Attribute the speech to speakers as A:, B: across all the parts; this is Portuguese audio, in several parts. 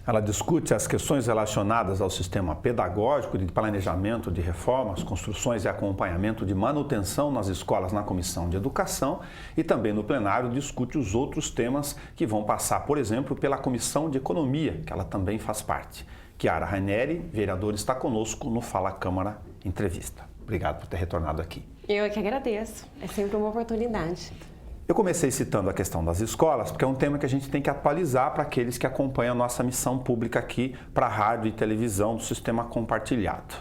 A: Ela discute as questões relacionadas ao sistema pedagógico, de planejamento de reformas, construções e acompanhamento de manutenção nas escolas na Comissão de Educação e também no plenário discute os outros temas que vão passar, por exemplo, pela Comissão de Economia, que ela também faz parte. Chiara Raineri, vereadora, está conosco no Fala Câmara Entrevista. Obrigado por ter retornado aqui.
B: Eu é que agradeço, é sempre uma oportunidade.
A: Eu comecei citando a questão das escolas, porque é um tema que a gente tem que atualizar para aqueles que acompanham a nossa missão pública aqui para a rádio e televisão do sistema compartilhado.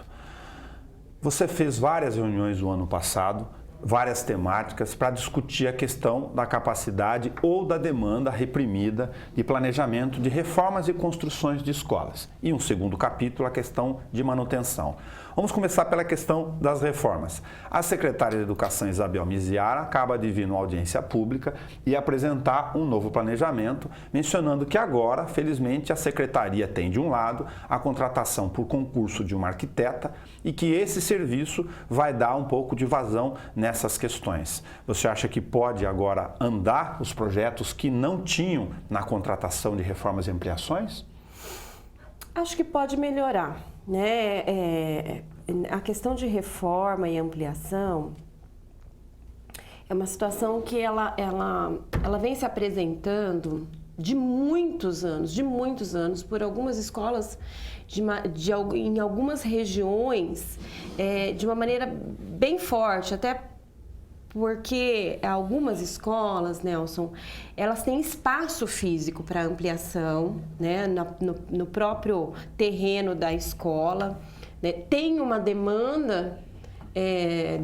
A: Você fez várias reuniões no ano passado, várias temáticas para discutir a questão da capacidade ou da demanda reprimida de planejamento de reformas e construções de escolas. E um segundo capítulo, a questão de manutenção. Vamos começar pela questão das reformas. A secretária de Educação, Isabel Miziara, acaba de vir numa audiência pública e apresentar um novo planejamento, mencionando que agora, felizmente, a secretaria tem, de um lado, a contratação por concurso de uma arquiteta e que esse serviço vai dar um pouco de vazão nessas questões. Você acha que pode agora andar os projetos que não tinham na contratação de reformas e ampliações?
B: Acho que pode melhorar, né? A questão de reforma e ampliação é uma situação que ela vem se apresentando de muitos anos, por algumas escolas em algumas regiões de uma maneira bem forte, até porque algumas escolas, Nelson, elas têm espaço físico para ampliação, né, no próprio terreno da escola, né, tem uma demanda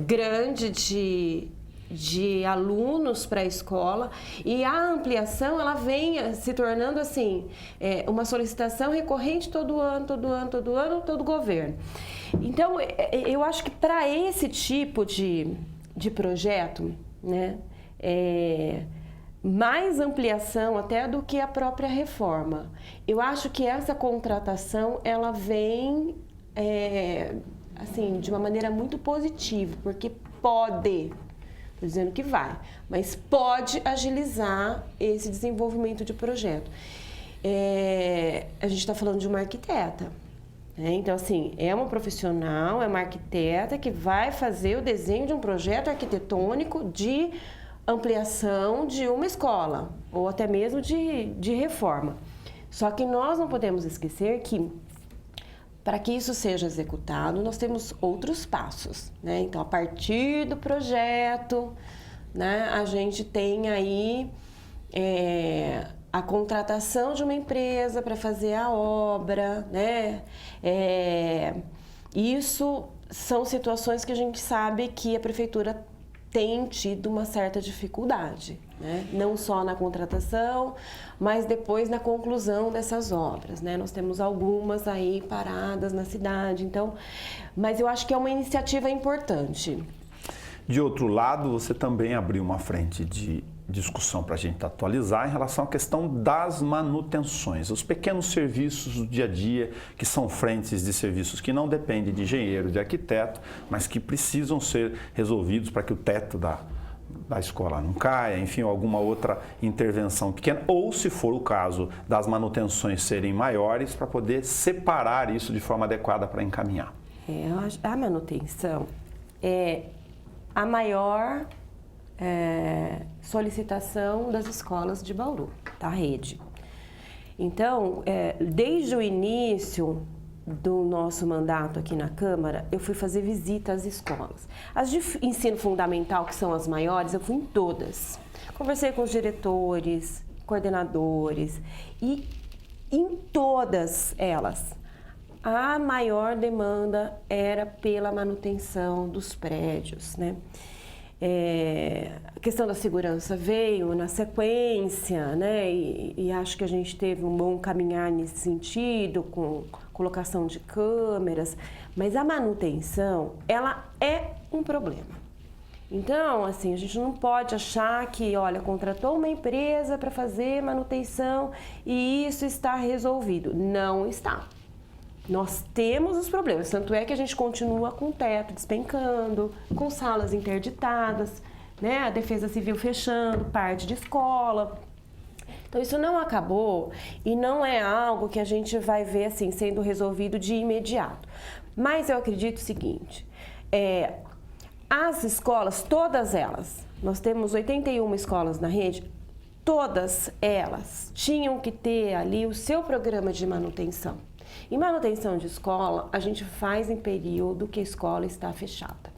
B: grande de alunos para a escola e a ampliação ela vem se tornando assim uma solicitação recorrente todo governo. Então, eu acho que para esse tipo de projeto, né, mais ampliação até do que a própria reforma. Eu acho que essa contratação ela vem assim de uma maneira muito positiva, porque pode, estou dizendo que vai, mas pode agilizar esse desenvolvimento de projeto. A gente está falando de uma arquiteta. Então, assim, é uma profissional, é uma arquiteta que vai fazer o desenho de um projeto arquitetônico de ampliação de uma escola, ou até mesmo de reforma. Só que nós não podemos esquecer que, para que isso seja executado, nós temos outros passos, né? Então, a partir do projeto, né, a gente tem aí a contratação de uma empresa para fazer a obra, né? Isso são situações que a gente sabe que a prefeitura tem tido uma certa dificuldade, né? Não só na contratação, mas depois na conclusão dessas obras, né? Nós temos algumas aí paradas na cidade, então, mas eu acho que é uma iniciativa importante.
A: De outro lado, você também abriu uma frente de discussão para a gente atualizar em relação à questão das manutenções, os pequenos serviços do dia a dia, que são frentes de serviços que não dependem de engenheiro, de arquiteto, mas que precisam ser resolvidos para que o teto da escola não caia, enfim, alguma outra intervenção pequena, ou se for o caso das manutenções serem maiores, para poder separar isso de forma adequada para encaminhar.
B: A manutenção é a maior solicitação das escolas de Bauru, da rede. Então, desde o início do nosso mandato aqui na Câmara, eu fui fazer visita às escolas. As de ensino fundamental, que são as maiores, eu fui em todas. Conversei com os diretores, coordenadores e em todas elas, a maior demanda era pela manutenção dos prédios, né? A questão da segurança veio na sequência, né? E acho que a gente teve um bom caminhar nesse sentido, com colocação de câmeras, mas a manutenção, ela é um problema. Então, assim, a gente não pode achar que, olha, contratou uma empresa para fazer manutenção e isso está resolvido. Não está. Nós temos os problemas, tanto é que a gente continua com o teto despencando, com salas interditadas, né? A Defesa Civil fechando parte de escola. Então, isso não acabou e não é algo que a gente vai ver assim sendo resolvido de imediato. Mas eu acredito o seguinte, as escolas, todas elas, nós temos 81 escolas na rede, todas elas tinham que ter ali o seu programa de manutenção. E manutenção de escola, a gente faz em período que a escola está fechada.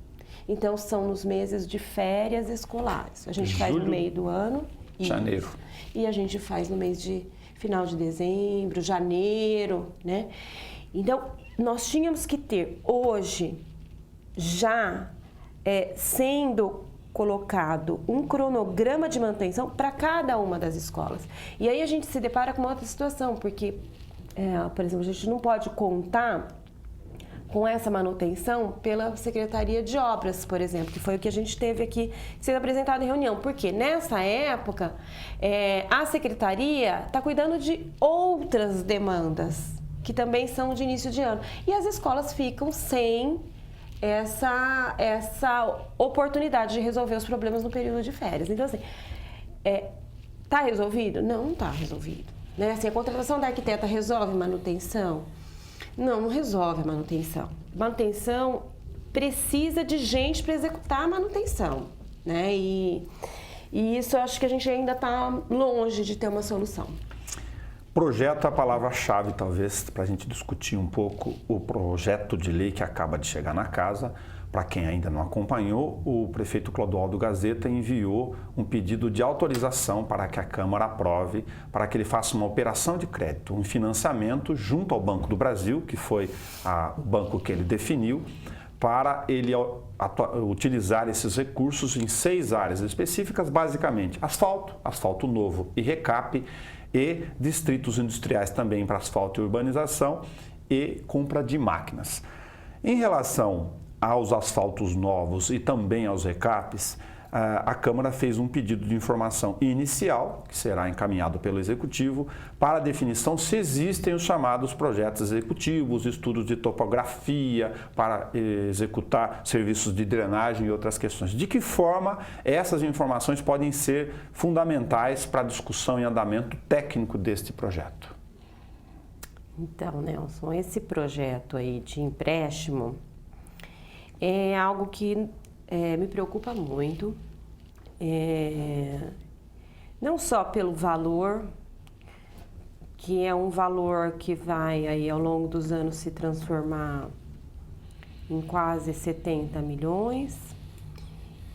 B: Então, são nos meses de férias escolares. A gente faz no meio do ano.
A: Janeiro.
B: E a gente faz no mês de final de dezembro, janeiro, né? Então, nós tínhamos que ter hoje, já sendo colocado um cronograma de manutenção para cada uma das escolas. E aí a gente se depara com uma outra situação, porque, por exemplo, a gente não pode contar com essa manutenção pela Secretaria de Obras, por exemplo, que foi o que a gente teve aqui sendo apresentado em reunião. Porque nessa época, a Secretaria está cuidando de outras demandas, que também são de início de ano. E as escolas ficam sem essa oportunidade de resolver os problemas no período de férias. Então, assim, tá resolvido? Não, não está resolvido. Né? Assim, a contratação da arquiteta resolve manutenção? Não, não resolve a manutenção. Manutenção precisa de gente para executar a manutenção, né? E isso eu acho que a gente ainda está longe de ter uma solução.
A: Projeto é a palavra-chave, talvez, para a gente discutir um pouco o projeto de lei que acaba de chegar na casa. Para quem ainda não acompanhou, o prefeito Clodoaldo Gazeta enviou um pedido de autorização para que a Câmara aprove, para que ele faça uma operação de crédito, um financiamento junto ao Banco do Brasil, que foi o banco que ele definiu, para ele utilizar esses recursos em 6 áreas específicas, basicamente asfalto, asfalto novo e recap, e distritos industriais também para asfalto e urbanização e compra de máquinas. Em relação aos asfaltos novos e também aos recaps, a Câmara fez um pedido de informação inicial, que será encaminhado pelo Executivo, para a definição se existem os chamados projetos executivos, estudos de topografia, para executar serviços de drenagem e outras questões. De que forma essas informações podem ser fundamentais para a discussão e andamento técnico deste projeto?
B: Então, Nelson, esse projeto aí de empréstimo é algo que me preocupa muito, não só pelo valor, que é um valor que vai aí ao longo dos anos se transformar em quase 70 milhões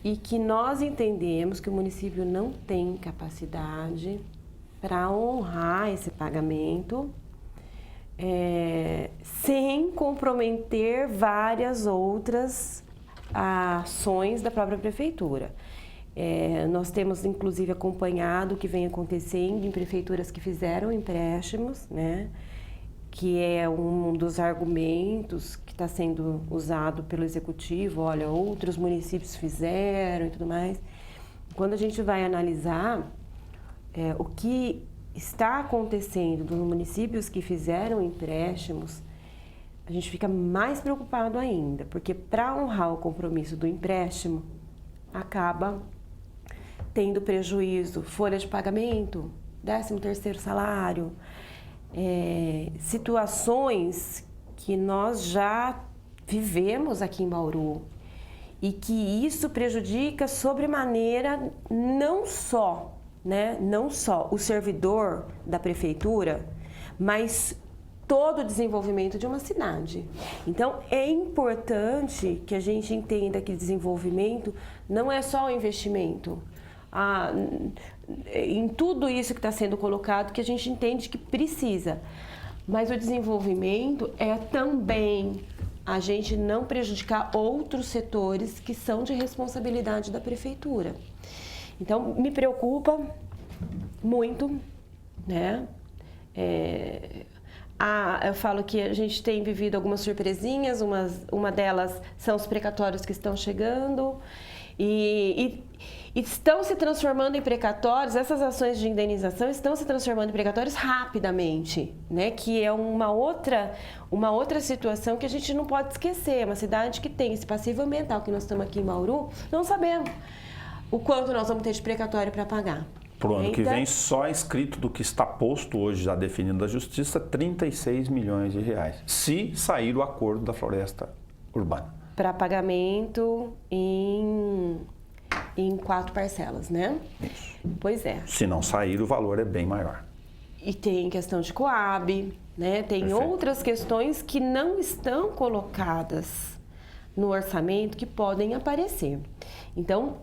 B: e que nós entendemos que o município não tem capacidade para honrar esse pagamento sem comprometer várias outras ações da própria prefeitura. Nós temos, inclusive, acompanhado o que vem acontecendo em prefeituras que fizeram empréstimos, né? Que é um dos argumentos que está sendo usado pelo Executivo. Olha, outros municípios fizeram e tudo mais. Quando a gente vai analisar o que está acontecendo nos municípios que fizeram empréstimos, a gente fica mais preocupado ainda, porque para honrar o compromisso do empréstimo, acaba tendo prejuízo, folha de pagamento, 13º salário, situações que nós já vivemos aqui em Bauru e que isso prejudica sobremaneira não só o servidor da prefeitura, mas todo o desenvolvimento de uma cidade. Então, é importante que a gente entenda que desenvolvimento não é só o investimento. Em tudo isso que está sendo colocado, que a gente entende que precisa. Mas o desenvolvimento é também a gente não prejudicar outros setores que são de responsabilidade da prefeitura. Então, me preocupa muito, né? Eu falo que a gente tem vivido algumas surpresinhas, uma delas são os precatórios que estão chegando e estão se transformando em precatórios, essas ações de indenização estão se transformando em precatórios rapidamente, né? Que é uma outra situação que a gente não pode esquecer. Uma cidade que tem esse passivo ambiental que nós estamos aqui em Bauru, não sabemos o quanto nós vamos ter de precatório para pagar.
A: Para o ano que vem, só inscrito do que está posto hoje, já definido da Justiça, 36 milhões de reais, se sair o acordo da floresta urbana.
B: Para pagamento em 4 parcelas, né?
A: Isso.
B: Pois é.
A: Se não sair, o valor é bem maior.
B: E tem questão de Coab, né? Tem
A: Perfeito.
B: outras questões que não estão colocadas no orçamento que podem aparecer. Então,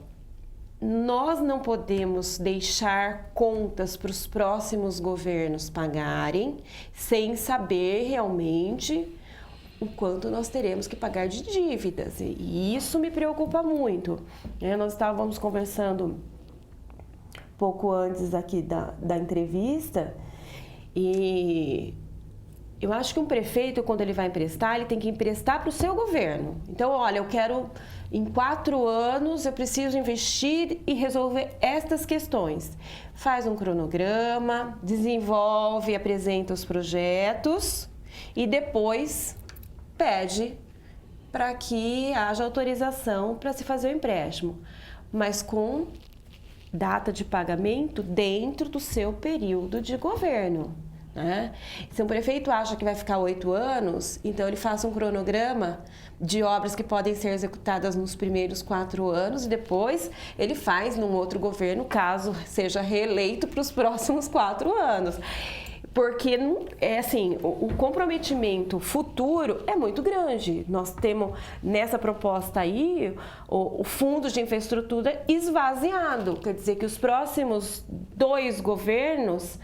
B: nós não podemos deixar contas para os próximos governos pagarem sem saber realmente o quanto nós teremos que pagar de dívidas. E isso me preocupa muito. Nós estávamos conversando pouco antes aqui da entrevista e eu acho que um prefeito, quando ele vai emprestar, ele tem que emprestar para o seu governo. Então, olha, eu quero, em 4 anos, eu preciso investir e resolver estas questões. Faz um cronograma, desenvolve, apresenta os projetos e depois pede para que haja autorização para se fazer o empréstimo, mas com data de pagamento dentro do seu período de governo. Né? Se um prefeito acha que vai ficar 8 anos, então ele faça um cronograma de obras que podem ser executadas nos primeiros 4 anos e depois ele faz num outro governo, caso seja reeleito para os próximos 4 anos. Porque é assim, o comprometimento futuro é muito grande. Nós temos nessa proposta aí o fundo de infraestrutura esvaziado, quer dizer que os próximos 2 governos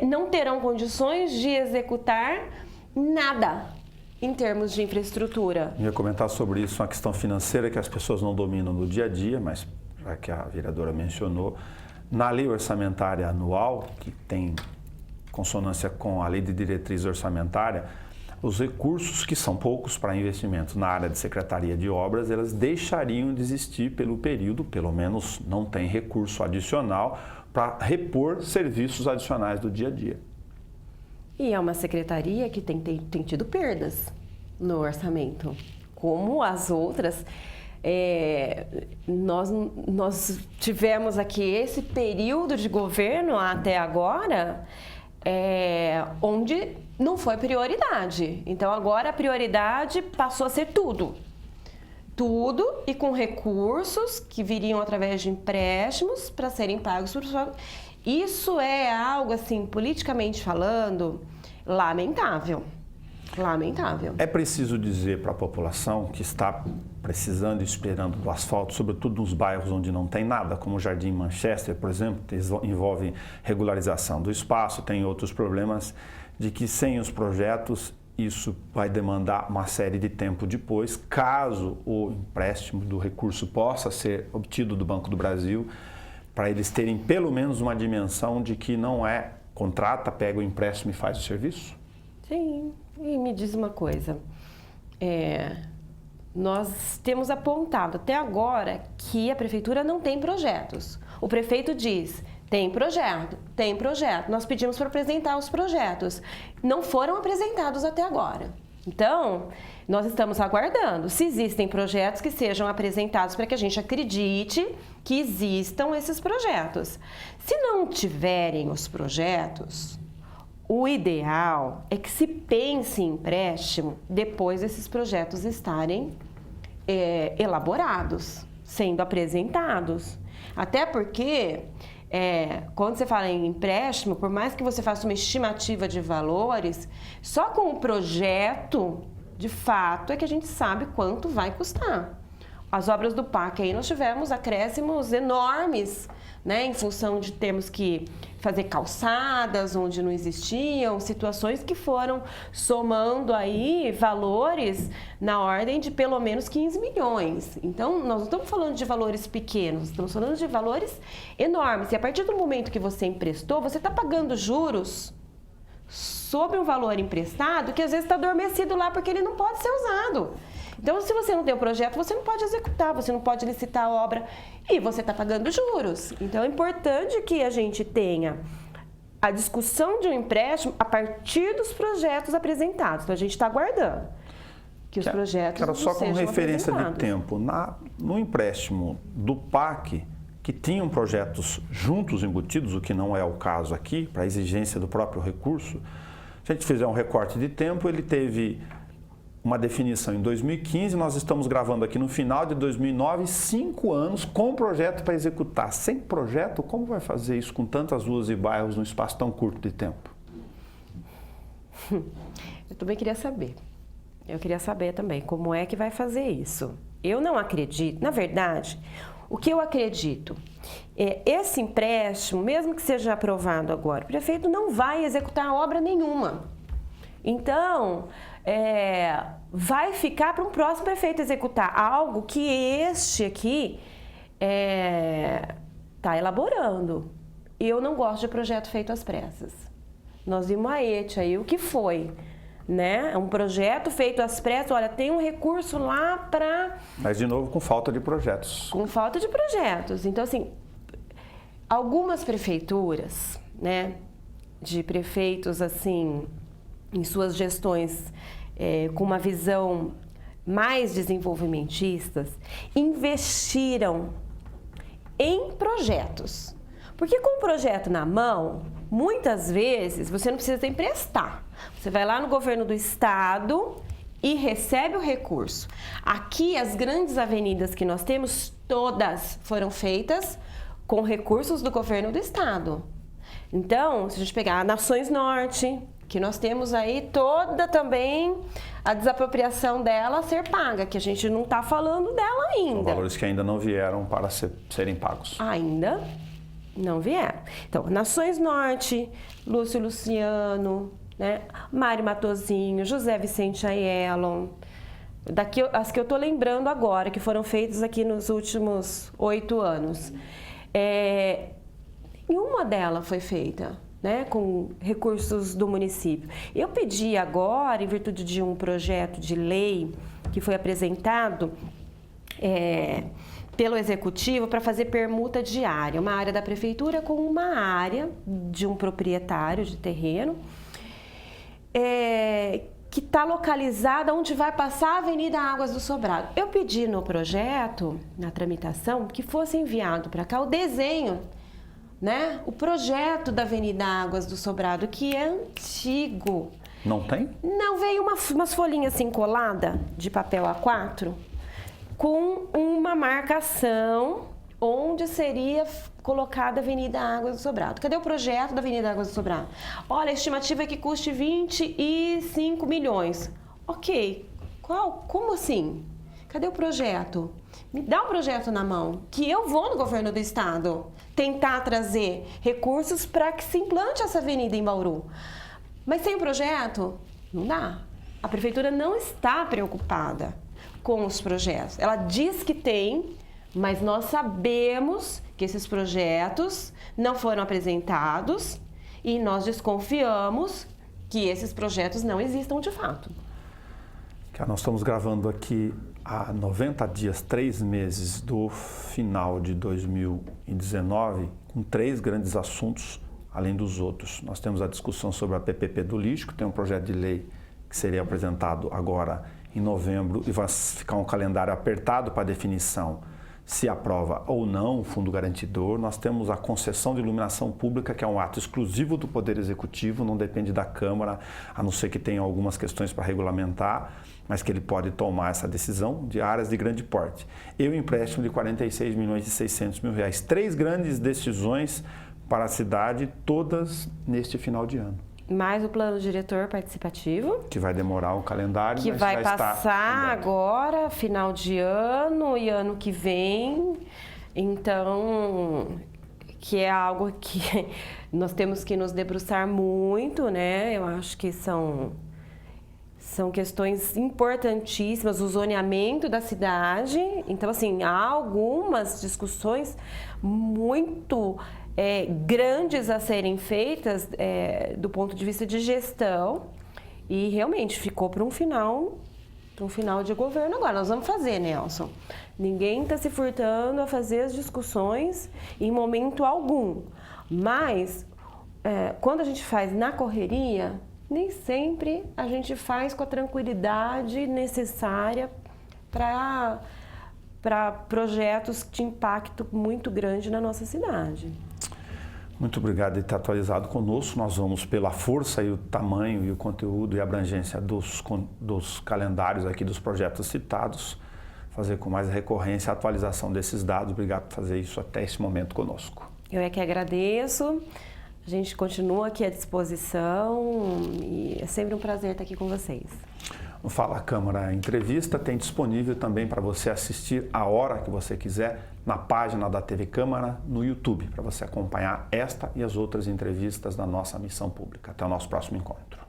B: não terão condições de executar nada em termos de infraestrutura.
A: Eu ia comentar sobre isso, uma questão financeira que as pessoas não dominam no dia a dia, mas já que a vereadora mencionou, na lei orçamentária anual, que tem consonância com a lei de diretriz orçamentária, os recursos, que são poucos para investimentos na área de secretaria de obras, elas deixariam de existir pelo período, pelo menos não tem recurso adicional para repor serviços adicionais do dia a dia.
B: E é uma secretaria que tem tido perdas no orçamento, como as outras. Nós tivemos aqui esse período de governo até agora, onde não foi prioridade. Então agora a prioridade passou a ser tudo e com recursos que viriam através de empréstimos para serem pagos por... Isso é algo, assim, politicamente falando, lamentável. Lamentável.
A: É preciso dizer para a população que está precisando e esperando do asfalto, sobretudo nos bairros onde não tem nada, como o Jardim Manchester, por exemplo, que envolve regularização do espaço, tem outros problemas, de que sem os projetos isso vai demandar uma série de tempo depois, caso o empréstimo do recurso possa ser obtido do Banco do Brasil, para eles terem pelo menos uma dimensão de que não é contrata, pega o empréstimo e faz o serviço?
B: Sim, e me diz uma coisa, nós temos apontado até agora que a prefeitura não tem projetos. O prefeito diz, tem projeto. Nós pedimos para apresentar os projetos. Não foram apresentados até agora. Então, nós estamos aguardando. Se existem projetos, que sejam apresentados para que a gente acredite que existam esses projetos. Se não tiverem os projetos, o ideal é que se pense em empréstimo depois desses projetos estarem elaborados, sendo apresentados. Até porque, quando você fala em empréstimo, por mais que você faça uma estimativa de valores, só com o projeto, de fato, é que a gente sabe quanto vai custar. As obras do PAC aí nós tivemos acréscimos enormes, né, em função de termos que fazer calçadas onde não existiam, situações que foram somando aí valores na ordem de pelo menos 15 milhões. Então, nós não estamos falando de valores pequenos, estamos falando de valores enormes. E a partir do momento que você emprestou, você está pagando juros sobre um valor emprestado que às vezes está adormecido lá porque ele não pode ser usado. Então, se você não tem o projeto, você não pode executar, você não pode licitar a obra e você está pagando juros. Então, é importante que a gente tenha a discussão de um empréstimo a partir dos projetos apresentados. Então, a gente está aguardando que os projetos
A: sejam apresentados. Só como referência de
B: apresentados.
A: tempo, no empréstimo do PAC, que tinham projetos juntos embutidos, o que não é o caso aqui, para a exigência do próprio recurso. Se a gente fizer um recorte de tempo, ele teve uma definição em 2015, nós estamos gravando aqui no final de 2009, 5 anos com projeto para executar. Sem projeto, como vai fazer isso com tantas ruas e bairros num espaço tão curto de tempo?
B: Eu também queria saber. Eu queria saber também como é que vai fazer isso. Eu não acredito, na verdade, o que eu acredito é esse empréstimo, mesmo que seja aprovado agora, o prefeito não vai executar obra nenhuma. Então, vai ficar para um próximo prefeito executar algo que este aqui está elaborando. E eu não gosto de projeto feito às pressas. Nós vimos a ET aí, o que foi? Né? Um projeto feito às pressas, olha, tem um recurso lá para...
A: Mas, de novo, com falta de projetos.
B: Com falta de projetos. Então, assim, algumas prefeituras, né, de prefeitos, assim, em suas gestões com uma visão mais desenvolvimentistas, investiram em projetos. Porque com o projeto na mão, muitas vezes você não precisa emprestar. Você vai lá no governo do estado e recebe o recurso. Aqui, as grandes avenidas que nós temos, todas foram feitas com recursos do governo do estado. Então, se a gente pegar a Nações Norte, que nós temos aí toda também a desapropriação dela a ser paga, que a gente não está falando dela ainda.
A: São valores que ainda não vieram para serem pagos.
B: Ainda não vieram. Então, Nações Norte, Lúcio Luciano, né? Mário Matosinho, José Vicente Aiello, daqui as que eu estou lembrando agora, que foram feitas aqui nos últimos 8 anos. Nenhuma delas foi feita, né, com recursos do município. Eu pedi agora, em virtude de um projeto de lei que foi apresentado pelo Executivo para fazer permuta diária, uma área da Prefeitura com uma área de um proprietário de terreno, que está localizada onde vai passar a Avenida Águas do Sobrado. Eu pedi no projeto, na tramitação, que fosse enviado para cá o desenho, né? O projeto da Avenida Águas do Sobrado, que é antigo.
A: Não tem?
B: Não, veio umas folhinhas assim coladas de papel A4 com uma marcação onde seria colocada a Avenida Águas do Sobrado. Cadê o projeto da Avenida Águas do Sobrado? Olha, a estimativa é que custe 25 milhões. Ok, como assim? Cadê o projeto? Me dá o projeto na mão, que eu vou no governo do estado tentar trazer recursos para que se implante essa avenida em Bauru. Mas sem o projeto, não dá. A prefeitura não está preocupada com os projetos. Ela diz que tem, mas nós sabemos que esses projetos não foram apresentados e nós desconfiamos que esses projetos não existam de fato.
A: Nós estamos gravando aqui há 90 dias, 3 meses do final de 2019, com 3 grandes assuntos, além dos outros. Nós temos a discussão sobre a PPP do lixo, que tem um projeto de lei que seria apresentado agora em novembro e vai ficar um calendário apertado para definição se aprova ou não o fundo garantidor. Nós temos a concessão de iluminação pública, que é um ato exclusivo do Poder Executivo, não depende da Câmara, a não ser que tenha algumas questões para regulamentar, mas que ele pode tomar essa decisão de áreas de grande porte. E o empréstimo de 46 milhões e 600 mil reais. 3 grandes decisões para a cidade, todas neste final de ano.
B: Mais o plano diretor participativo.
A: Que vai demorar o calendário,
B: que
A: mas
B: vai
A: já
B: passar agora, final de ano e ano que vem. Então, que é algo que nós temos que nos debruçar muito, né? Eu acho que são questões importantíssimas, o zoneamento da cidade. Então, assim, há algumas discussões muito grandes a serem feitas do ponto de vista de gestão e realmente ficou para um final de governo agora. Nós vamos fazer, Nelson. Ninguém está se furtando a fazer as discussões em momento algum, mas quando a gente faz na correria, nem sempre a gente faz com a tranquilidade necessária para para projetos de impacto muito grande na nossa cidade.
A: Muito obrigado por ter atualizado conosco. Nós vamos, pela força e o tamanho e o conteúdo e a abrangência dos calendários aqui dos projetos citados, fazer com mais recorrência a atualização desses dados. Obrigado por fazer isso até esse momento conosco.
B: Eu é que agradeço. A gente continua aqui à disposição e é sempre um prazer estar aqui com vocês.
A: O Fala Câmara Entrevista tem disponível também para você assistir a hora que você quiser na página da TV Câmara no YouTube, para você acompanhar esta e as outras entrevistas da nossa missão pública. Até o nosso próximo encontro.